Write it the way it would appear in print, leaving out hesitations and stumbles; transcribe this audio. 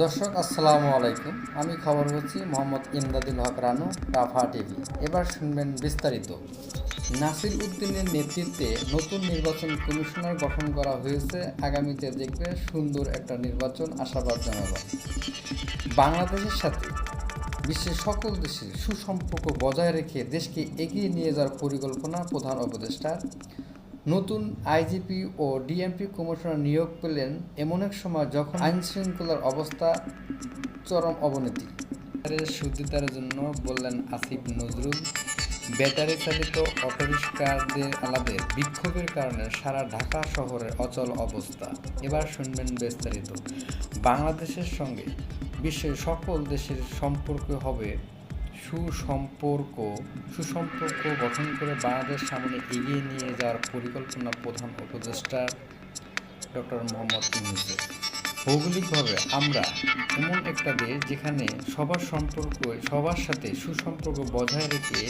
দর্শক আসসালামু আলাইকুম। আমি খবর হচ্ছি মোহাম্মদ ইমদাদুল হক রানু, রাফা টিভি। এবার শুনবেন বিস্তারিত। নাসির উদ্দিনের নেতৃত্বে নতুন নির্বাচন কমিশনার গঠন করা হয়েছে। আগামীতে দেখবে সুন্দর একটা নির্বাচন, আশাবাদ জানাবার। বাংলাদেশের সাথে বিশ্বের সকল দেশের সুসম্পর্ক বজায় রেখে দেশকে এগিয়ে নিয়ে যাওয়ার পরিকল্পনা প্রধান উপদেষ্টার। নতুন আইজিপি ও ডিএমপি কমিশনার নিয়োগ পেলেন এমন এক সময় যখন আইনশৃঙ্খলার অবস্থা চরম অবনতি। সুবিধার জন্য বললেন আসিফ নজরুল। ব্যাটারি চালিত অটোরিকশাদের আলাদের বিক্ষোভের কারণে সারা ঢাকা শহরের অচল অবস্থা। এবার শুনবেন বিস্তারিত। বাংলাদেশের সঙ্গে বিশ্বের সকল দেশের সম্পর্ক হবে সুসম্পর্ক গঠন করে বাংলাদেশ সামনে এগিয়ে নিয়ে যাওয়ার পরিকল্পনা প্রধান উপদেষ্টা ডক্টর মোহাম্মদ ইউনূসের। ভৌগোলিকভাবে আমরা এমন একটা দেশ যেখানে সবার সাথে সুসম্পর্ক বজায় রেখে